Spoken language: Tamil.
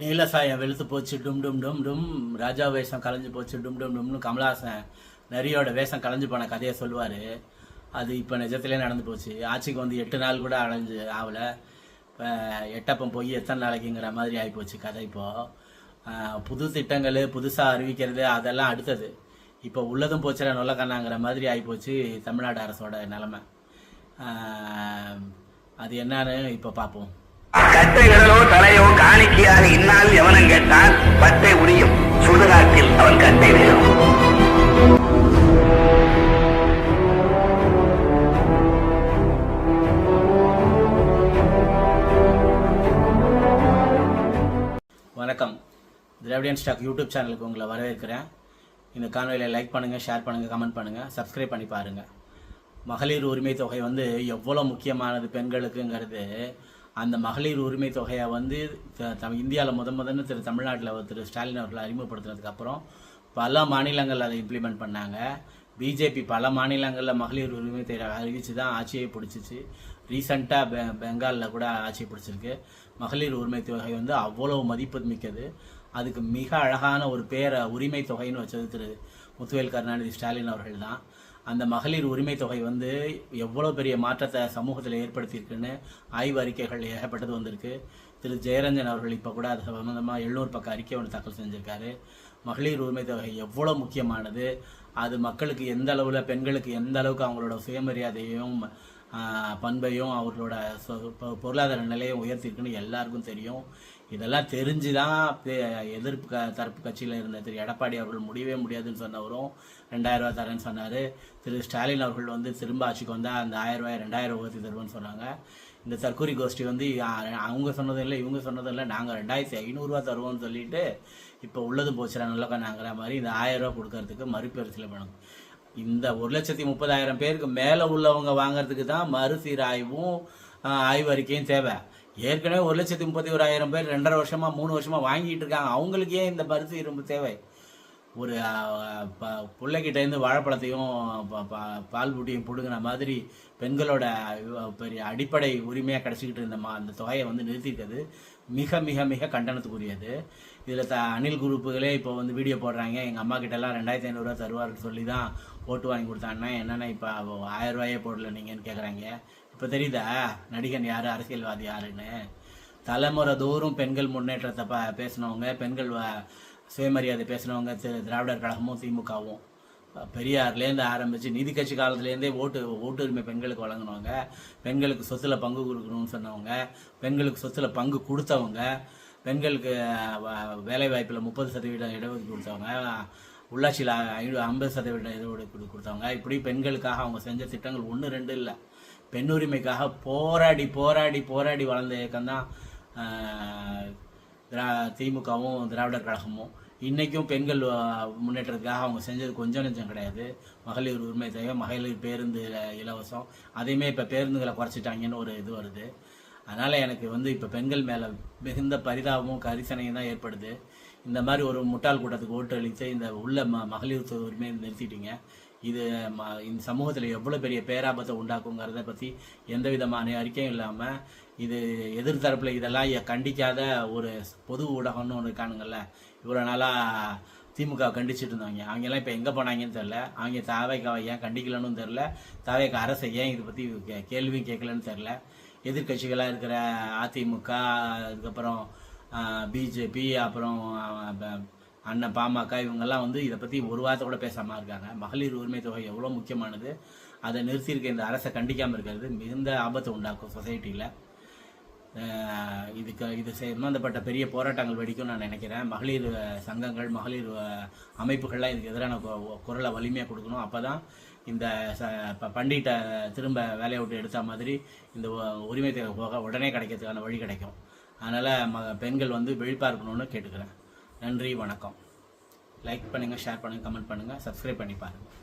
நீலசாயம் வெளுத்து போச்சு டும் டும் டும் டும், ராஜா வேஷம் கலைஞ்சு போச்சு டும் டும் டும்னு கமலஹாசன் நரியோட வேஷம் கலைஞ்சு போன கதையை சொல்லுவார். அது இப்போ நிஜத்திலே நடந்து போச்சு. ஆட்சிக்கு வந்து 8 நாள் கூட ஆகலை. இப்போ எட்டப்பம் போய் எத்தனை நாளைக்குங்கிற மாதிரி ஆகிப்போச்சு கதை. இப்போது புது திட்டங்கள் புதுசாக அறிவிக்கிறது அதெல்லாம் அடுத்தது. இப்போ உள்ளதும் போச்சுற நொல்லக்கண்ணாங்கிற மாதிரி ஆகிப்போச்சு தமிழ்நாடு அரசோட நிலைமை. அது என்னன்னு இப்போ பார்ப்போம். கட்டை விரலோ தலையோ காணிக்கையாக இந்நாள் எவனும் கேட்டால் பட்டை உரியும் சுடுகாட்டில் அவன் கட்டை வேறும். வணக்கம், திராவிடியன் ஸ்டாக் யூடியூப் சேனலுக்கு உங்களை வரவேற்கிறேன். இந்த காணொலியை லைக் பண்ணுங்கள், ஷேர் பண்ணுங்கள், கமெண்ட் பண்ணுங்கள், சப்ஸ்கிரைப் பண்ணி பாருங்கள். மகளிர் உரிமை தொகை வந்து எவ்வளோ முக்கியமானது பெண்களுக்குங்கிறது. அந்த மகளிர் உரிமை தொகையை வந்து இந்தியாவில் முதன்னு தமிழ்நாட்டில் ஸ்டாலின் அவர்கள் அறிமுகப்படுத்தினதுக்கப்புறம் பல மாநிலங்கள் அதை இம்ப்ளிமெண்ட் பண்ணாங்க. பிஜேபி பல மாநிலங்களில் மகளிர் உரிமை தொகை அறிவித்து தான் ஆட்சியை பிடிச்சிச்சு. ரீசண்டாக பெங்காலில் கூட ஆட்சியை பிடிச்சிருக்கு. மகளிர் உரிமை தொகை வந்து அவ்வளோ மதிப்பு மிக்கது. அதுக்கு மிக அழகான ஒரு உரிமை தொகைன்னு வச்சது முத்துவேல் கருணாநிதி ஸ்டாலின் அவர்கள் தான். அந்த மகளிர் உரிமை தொகை வந்து எவ்வளோ பெரிய மாற்றத்தை சமூகத்தில் ஏற்படுத்தியிருக்குன்னு ஆய்வு அறிக்கைகள் ஏகப்பட்டது வந்திருக்கு. ஜெயரஞ்சன் அவர்கள் இப்போ கூட அது சம்பந்தமாக 700 பக்க அறிக்கை ஒன்று தாக்கல் செஞ்சுருக்காரு. மகளிர் உரிமை தொகை எவ்வளோ முக்கியமானது, அது மக்களுக்கு எந்த அளவில், பெண்களுக்கு எந்த அளவுக்கு அவங்களோட சுயமரியாதையும் பண்பையும் அவர்களோட பொருளாதார நிலையை உயர்த்திருக்குன்னு எல்லாருக்கும் தெரியும். இதெல்லாம் தெரிஞ்சு தான் எதிர்ப்பு தரப்பு கட்சியில் இருந்த எடப்பாடி அவர்கள் முடியவே முடியாதுன்னு சொன்னவரும் 2000 ரூபா தரேன்னு சொன்னார். ஸ்டாலின் அவர்கள் வந்து திரும்ப ஆட்சிக்கு வந்தால் அந்த 1000 ரூபாய் 2000 உயர்த்தி தருவோன்னு சொன்னாங்க. இந்த தற்கூரி கோஷ்டி வந்து அவங்க சொன்னதும் இல்லை, இவங்க சொன்னதும் இல்லை, நாங்கள் 2500 ரூபா தருவோம்னு சொல்லிட்டு இப்போ உள்ளது போச்சுடா நல்லக்கண்ணாங்கிற மாதிரி இந்த 1000 ரூபா கொடுக்கறதுக்கு மறுபரிசீலனை பண்ணணும். இந்த 1,30,000 பேருக்கு மேலே உள்ளவங்க வாங்கிறதுக்கு தான் மறுசீராய்வும் ஆய்வறிக்கையும் தேவை. ஏற்கனவே 1,31,000 பேர் 2.5 வருஷமா 3 வருஷமா வாங்கிட்டு இருக்காங்க. அவங்களுக்கு ஏன் இந்த மறுசீரமைப்பு தேவை? ஒரு பிள்ளைகிட்டேருந்து வாழைப்பழத்தையும் பால் பூட்டியும் பிடுங்கின மாதிரி பெண்களோட பெரிய அடிப்படை உரிமையாக கிடச்சிக்கிட்டு இருந்த அந்த தொகையை வந்து நிறுத்திருக்கிறது மிக மிக மிக கண்டனத்துக்குரியது. இதில் அணில் குரூப்புகளே இப்போ வந்து வீடியோ போடுறாங்க. எங்கள் அம்மா கிட்டலாம் 2500 ரூபா தருவார்னு சொல்லி தான் ஓட்டு வாங்கி கொடுத்தாங்கன்னா என்னென்னா இப்போ 1000 ரூபாயே போடல நீங்கன்னு கேட்குறாங்க. இப்போ தெரியுதா நடிகன் யார், அரசியல்வாதி யாருன்னு? தலைமுறை தோறும் பெண்கள் முன்னேற்றத்தை பேசினவங்க, பெண்கள் சுயமரியாதை பேசினவங்க திராவிடர் கழகமும் திமுகவும். பெரியார்லேருந்து ஆரம்பித்து நீதி கட்சி காலத்துலேருந்தே ஓட்டுரிமை பெண்களுக்கு வழங்கினவங்க, பெண்களுக்கு சொத்தில் பங்கு கொடுக்கணும்னு சொன்னவங்க, பெண்களுக்கு சொத்தில் பங்கு கொடுத்தவங்க, பெண்களுக்கு வேலைவாய்ப்பில் 30% இடஒதுக்கீடு கொடுத்தவங்க, உள்ளாட்சியில் 50% இடஒதுக்கீடு கொடுத்தவங்க. இப்படி பெண்களுக்காக அவங்க செஞ்ச திட்டங்கள் 1 2 இல்லை. பெண்ணுரிமைக்காக போராடி போராடி போராடி வளர்ந்த இயக்கம் தான் திமுகவும் திராவிடர் கழகமும். இன்றைக்கும் பெண்கள் முன்னேற்றத்துக்காக அவங்க செஞ்சது கொஞ்சம் நெஞ்சம் கிடையாது. மகளிர் உரிமை தொகை, மகளிர் பேருந்து இலவசம், அதையுமே இப்போ பேருந்துகளை குறைச்சிட்டாங்கன்னு ஒரு இது வருது. அதனால் எனக்கு வந்து இப்போ பெண்கள் மேலே மிகுந்த பரிதாபமும் கரிசனையும் தான் ஏற்படுது. இந்த மாதிரி ஒரு முட்டாள் கூட்டத்துக்கு ஓட்டு அளித்து இந்த உள்ள மகளிர் உரிமையை நிறுத்திட்டீங்க. இது இந்த சமூகத்தில் எவ்வளோ பெரிய பேராபத்தை உண்டாக்குங்கிறத பற்றி எந்த விதமான அறிக்கையும் இல்லாமல், இது எதிர்த்தரப்பில் இதெல்லாம் கண்டிக்காத ஒரு பொது ஊடகம்னு ஒன்று இருக்கானுங்கள்ல, இவ்வளோ நாளாக திமுக கண்டிச்சுட்டு இருந்தாங்க. அவங்கெல்லாம் இப்போ எங்கே போனாங்கன்னு தெரில. அவங்க தாவைக்காவை ஏன் கண்டிக்கலன்னு தெரில, தாவைக்கா அரசை ஏன் இதை பற்றி கேள்வியும் கேட்கலன்னு தெரில. எதிர்கட்சிகளாக இருக்கிற அதிமுக, அதுக்கப்புறம் பிஜேபி, அப்புறம் அண்ணன் பாமக, இவங்கெல்லாம் வந்து இதை பற்றி ஒரு வார்த்தை கூட பேசாமல் இருக்காங்க. மகளிர் உரிமை தொகை எவ்வளோ முக்கியமானது, அதை நிறுத்தியிருக்க இந்த அரசை கண்டிக்காமல் இருக்கிறது மிகுந்த ஆபத்தை உண்டாக்கும் சொசைட்டியில். இது சம்பந்தப்பட்ட பெரிய போராட்டங்கள் வெடிக்கும் நான் நினைக்கிறேன். மகளிர் சங்கங்கள், மகளிர் அமைப்புகள்லாம் இதுக்கு எதிரான குரலை வலிமையாக கொடுக்கணும். அப்போ தான் இந்த பண்டிட்டை திரும்ப வேலையை விட்டு எடுத்த மாதிரி இந்த உரிமை தொகை போக உடனே கிடைக்கிறதுக்கான வழி கிடைக்கும். அதனால் பெண்கள் வந்து விழிப்பாக இருக்கணும்னு கேட்டுக்கிறேன். நன்றி, வணக்கம். லைக் பண்ணுங்கள், ஷேர் பண்ணுங்கள், கமெண்ட் பண்ணுங்கள், சப்ஸ்கிரைப் பண்ணி பாருங்கள்.